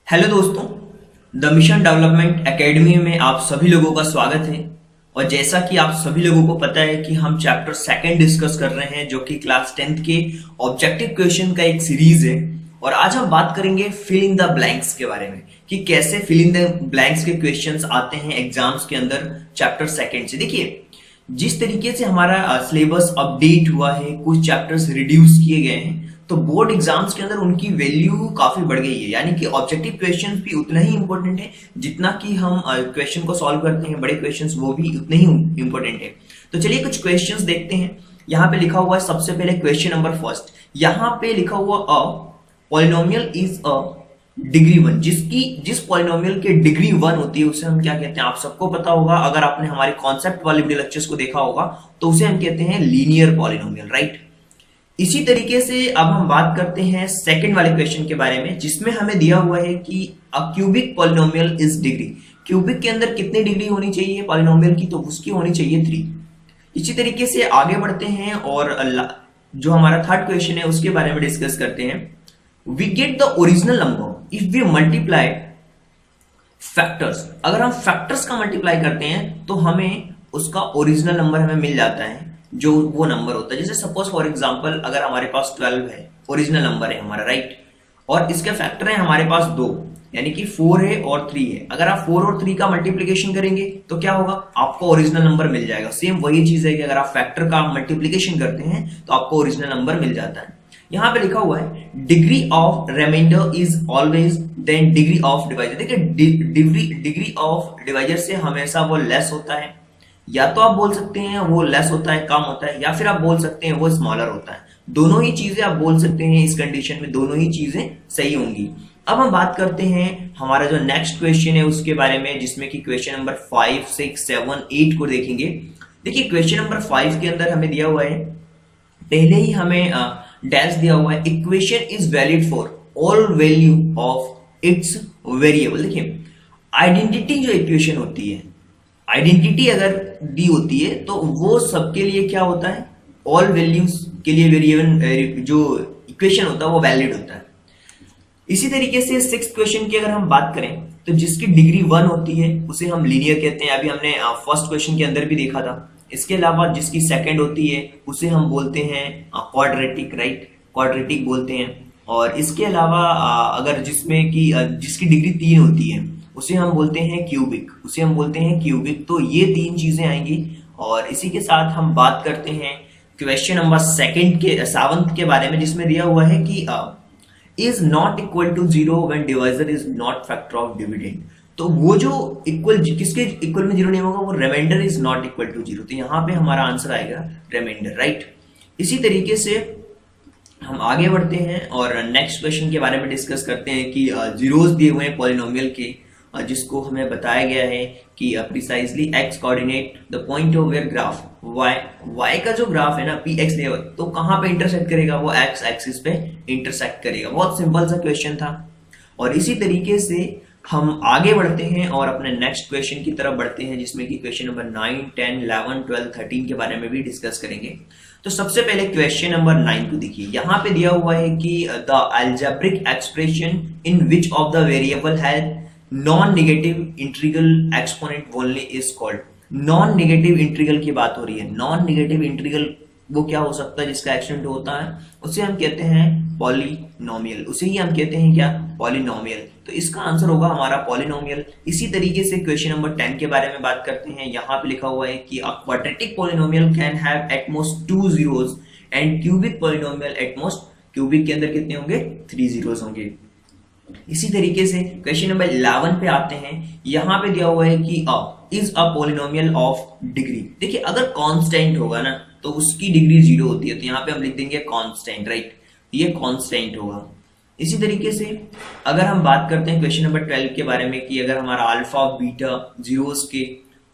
Hello दोस्तों, the mission development academy में आप सभी लोगों का स्वागत है। और जैसा कि आप सभी लोगों को पता है कि हम चैप्टर सेकंड डिस्कस कर रहे हैं जो कि क्लास 10th के ऑब्जेक्टिव क्वेश्चन का एक सीरीज है। और आज हम बात करेंगे फिल इन द ब्लैंक्स के बारे में कि कैसे फिल इन द ब्लैंक्स के क्वेश्चंस आते हैं एग्जाम्स के अंदर चैप्टर सेकंड से। देखिए, जिस तरीके से हमारा सिलेबस अपडेट हुआ है, कुछ चैप्टर्स रिड्यूस किए गए हैं, तो बोर्ड एग्जाम्स के अंदर उनकी वैल्यू काफी बढ़ गई है। यानी कि ऑब्जेक्टिव क्वेश्चंस भी उतना ही इंपॉर्टेंट है जितना कि हम क्वेश्चन को सॉल्व करते हैं, बड़े क्वेश्चंस वो भी उतने ही इंपॉर्टेंट है। तो चलिए कुछ क्वेश्चंस देखते हैं। यहाँ पे लिखा हुआ है सबसे पहले क्वेश्चन नंबर फर्स्ट। यहाँ पे लिखा हुआ a polynomial is a degree 1, जिस पॉलिनोमियल के डिग्री 1 होती है उसे हम क्या कहते हैं, आप सबको पता होगा। अगर आपने हमारे कॉन्सेप्ट वाले वीडियो लेक्चर्स को देखा होगा तो उसे हम कहते हैं लीनियर पॉलिनोमियल, राइट। इसी तरीके से अब हम बात करते हैं सेकंड वाले क्वेश्चन के बारे में, जिसमें हमें दिया हुआ है कि a cubic polynomial is degree. Cubic के अंदर कितनी डिग्री होनी चाहिए पॉलिनोमियल की, तो उसकी होनी चाहिए 3। इसी तरीके से आगे बढ़ते हैं और जो हमारा थर्ड क्वेश्चन है उसके बारे में डिस्कस करते हैं। We get the original number if we multiply factors. अगर हम फैक्टर्स का मल्टीप्लाई करते हैं तो हमें उसका ओरिजिनल नंबर हमें मिल जाता है, जो वो नंबर होता है। जैसे सपोज फॉर एग्जांपल अगर हमारे पास 12 है, ओरिजिनल नंबर है हमारा, राइट, और इसके फैक्टर है हमारे पास 2, यानी कि 4 है और 3 है। अगर आप 4 और 3 का मल्टीप्लीकेशन करेंगे तो क्या होगा, आपको ओरिजिनल नंबर मिल जाएगा। सेम वही चीज है कि अगर आप फैक्टर का मल्टीप्लीकेशन करते हैं तो आपको ओरिजिनल नंबर मिल जाता है। यहां पे लिखा हुआ है degree of reminder is always then degree of divisor. देखिए, डिग्री ऑफ डिवाइजर से हमेशा वो लेस होता है, या तो आप बोल सकते हैं वो लेस होता है, कम होता है, या फिर आप बोल सकते हैं वो स्मॉलर होता है। दोनों ही चीजें आप बोल सकते हैं। इस कंडीशन में दोनों ही चीजें सही होंगी। अब हम बात करते हैं हमारा जो नेक्स्ट क्वेश्चन है उसके बारे में, जिसमें कि क्वेश्चन नंबर 5, 6, 7, 8 को देखेंगे। देखिए, क्वेश्चन नंबर 5 के अंदर हमें दिया हुआ है, पहले ही हमें डैश दिया हुआ है, equation is valid for all value of its variable. देखिए, आइडेंटिटी जो इक्वेशन होती है, आइडेंटिटी अगर दी होती है तो वो सबके लिए क्या होता है, ऑल वैल्यूज के लिए वेरिएबल जो इक्वेशन होता है वो वैलिड होता है। इसी तरीके से सिक्स क्वेश्चन की अगर हम बात करें तो जिसकी डिग्री 1 होती है उसे हम लीनियर कहते हैं। अभी हमने फर्स्ट क्वेश्चन के अंदर भी देखा था। इसके अलावा जिसकी सेकंड होती है उसे हम बोलते हैं क्वाड्रेटिक, राइट, क्वाड्रेटिक बोलते हैं। और इसके अलावा अगर जिसमें कि जिसकी डिग्री 3 होती है उसे हम बोलते हैं क्यूबिक, उसे हम बोलते हैं क्यूबिक। तो ये 3 चीजें आएंगी। और इसी के साथ हम बात करते हैं क्वेश्चन नंबर 7 के बारे में, जिसमें दिया हुआ है कि is not equal to 0 when divisor is not factor of dividend. तो वो जो इक्वल, किसके इक्वल में 0 नहीं होगा, वो reminder is not equal to 0। तो यहाँ पे हमारा आंसर आएगा रिमाइंडर, राइट। इसी तरीके से हम आगे बढ़ते हैं और नेक्स्ट क्वेश्चन के बारे में डिस्कस करते हैं कि जीरोस दिए हुए हैं पॉलिनोमियल के, जिसको हमें बताया गया है कि precisely x coordinate the point of where graph y का जो ग्राफ है ना पी एक्स लेवल, तो कहां पे इंटरसेक्ट करेगा, वो एक्स एक्सिस पे इंटरसेक्ट करेगा। बहुत सिंपल सा क्वेश्चन था। और इसी तरीके से हम आगे बढ़ते हैं और अपने नेक्स्ट क्वेश्चन की तरफ बढ़ते हैं, जिसमें कि क्वेश्चन नंबर 9, 10, 11, 12, 13 के बारे में भी डिस्कस करेंगे। तो सबसे पहले क्वेश्चन नंबर 9 को देखिए। यहाँ पे दिया हुआ है कि the algebraic expression in which of the variable has non negative integral exponent only is called. Non negative integral की बात हो रही है। नॉन नेगेटिव इंटीग्रल वो क्या हो सकता है, जिसका एक्सपोनेंट होता है उसे हम कहते हैं पॉलिनोमियल, उसे ही हम कहते हैं क्या, पॉलिनोमियल। तो इसका आंसर होगा हमारा पॉलिनोमियल। इसी तरीके से क्वेश्चन नंबर 10 के बारे में बात करते हैं। यहाँ पे लिखा हुआ है कि a quadratic polynomial can have at most 2 zeros and cubic polynomial at most, cubic के अंदर कितने होंगे, 3 zeros होंगे। इसी तरीके से क्वेश्चन नंबर 11 पे आते हैं। यहाँ पे दिया हुआ है कि is a polynomial of degree. देखिए, अगर कांस्टेंट होगा ना तो उसकी डिग्री 0 होती है, तो यहाँ पे हम लिख देंगे कांस्टेंट, राइट, ये कांस्टेंट होगा। इसी तरीके से अगर हम बात करते हैं क्वेश्चन नंबर 12 के बारे में कि अगर हमारा अल्फा बीटा जीरोस के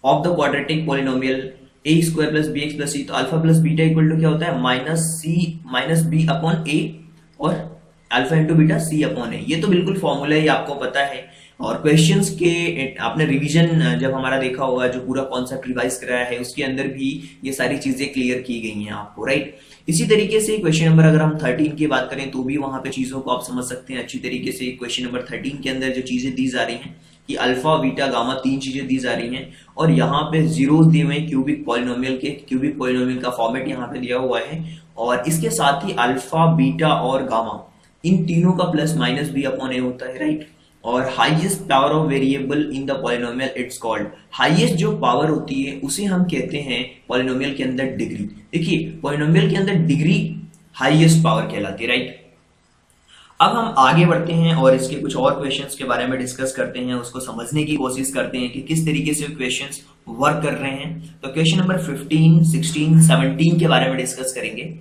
of the quadratic polynomial A square plus B X plus C, तो alpha plus beta equal to क्या होता है, minus C minus B upon A और alpha into beta C upon A. ये तो बिल्कुल formula ही आपको पता है। और क्वेश्चंस के आपने रिवीजन जब हमारा देखा होगा, जो पूरा कॉन्सेप्ट रिवाइज कराया है उसके अंदर भी ये सारी चीजें क्लियर की गई हैं आपको, राइट। इसी तरीके से क्वेश्चन नंबर अगर हम 13 की बात करें तो भी वहां पे चीजों को आप समझ सकते हैं अच्छी तरीके से। क्वेश्चन नंबर 13 के अंदर जो चीजें दी जा रही हैं कि अल्फा बीटा गामा 3 चीजें दी जा रही हैं, और यहाँ पे जीरोस दिए हुए हैं क्यूबिक पॉलिनोमियल का फॉर्मेट यहाँ पे दिया हुआ है, और इसके साथ ही अल्फा बीटा और गामा इन तीनों का प्लस माइनस बी अपॉन ए होता है, राइट। और highest power of variable in the polynomial it's called, highest जो पावर होती है उसे हम कहते हैं पॉलिनोमियल के अंदर डिग्री। देखिए पॉलिनोमियल के अंदर डिग्री हाईएस्ट पावर कहलाती है, राइट। अब हम आगे बढ़ते हैं और इसके कुछ और क्वेश्चंस के बारे में डिस्कस करते हैं, उसको समझने की कोशिश करते हैं कि किस तरीके से क्वेश्चंस वर्क कर रहे हैं। तो क्वेश्चन नंबर 15, 16, 17 के बारे में डिस्कस करेंगे।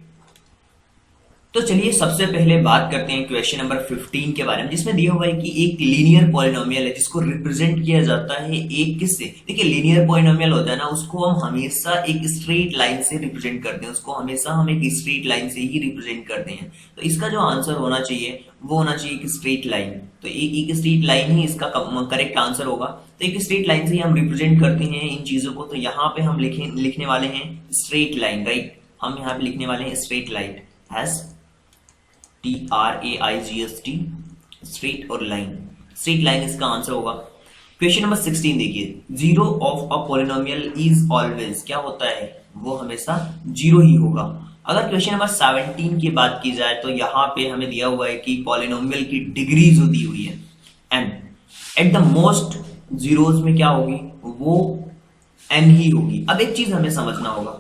तो चलिए सबसे पहले बात करते हैं क्वेश्चन नंबर 15 के बारे में, जिसमें दिया हुआ है कि एक लीनियर पॉलिनोमियल है जिसको रिप्रेजेंट किया जाता है एक किससे। देखिए लीनियर पॉलिनोमियल होता है ना, उसको हम हमेशा एक स्ट्रेट लाइन से रिप्रेजेंट करते हैं, उसको हमेशा हम एक स्ट्रेट लाइन से ही रिप्रेजेंट करते हैं। तो इसका जो आंसर होना चाहिए वो होना चाहिए एक स्ट्रेट लाइन। तो एक स्ट्रेट लाइन ही इसका करेक्ट आंसर होगा। तो एक स्ट्रेट लाइन से ही हम रिप्रेजेंट करते हैं इन चीजों को। तो यहाँ पे हम लिखने वाले हैं स्ट्रेट लाइन, राइट। हम यहाँ पे लिखने वाले हैं स्ट्रेट लाइन, STRAIGST, स्ट्रेट और लाइन, स्ट्रेट लाइन इसका आंसर होगा। क्वेश्चन नंबर 16 देखिए, zero of a polynomial is always, क्या होता है वो हमेशा जीरो ही होगा। अगर क्वेश्चन नंबर 17 की बात की जाए तो यहाँ पे हमें दिया हुआ है कि पॉलिनोमियल की डिग्री जो दी हुई है n, at the most zeros में क्या होगी, वो एन ही होगी। अब एक चीज हमें समझना होगा,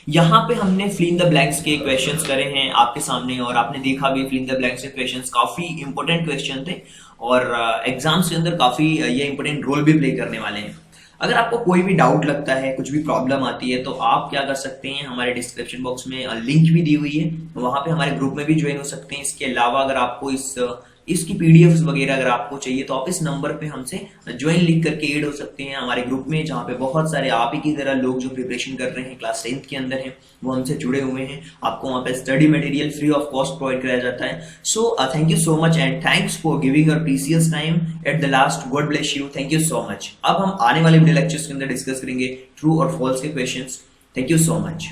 यहाँ पे हमने फिल इन द ब्लैंक्स के क्वेश्चंस करे हैं आपके सामने, और आपने देखा भी फिल इन द ब्लैंक्स के क्वेश्चंस काफी इंपॉर्टेंट क्वेश्चन थे, और एग्जाम्स के अंदर काफी ये इंपॉर्टेंट रोल भी प्ले करने वाले हैं। अगर आपको कोई भी डाउट लगता है, कुछ भी प्रॉब्लम आती है, तो आप क्या कर सकते हैं, हमारे डिस्क्रिप्शन बॉक्स में लिंक भी दी हुई है, वहां पे हमारे ग्रुप में भी ज्वाइन हो सकते हैं। इसके अलावा अगर आपको इसकी पीडीएफ्स वगैरह अगर आपको चाहिए तो आप इस नंबर पे हमसे ज्वाइन लिख करके ऐड हो सकते हैं हमारे ग्रुप में, जहाँ पे बहुत सारे आप ही की तरह लोग जो प्रिपरेशन कर रहे हैं, क्लास 10th के अंदर हैं, वो हमसे जुड़े हुए हैं। आपको वहाँ पे study material free of cost provide कराया जाता है। So thank you so much and thanks for giving your precious time at the last. God bless you, thank you so much. अब हम आने वाले वीडियो लेक्चर्स के अंदर डिस्कस करेंगे ट्रू और फॉल्स के questions. Thank you so much.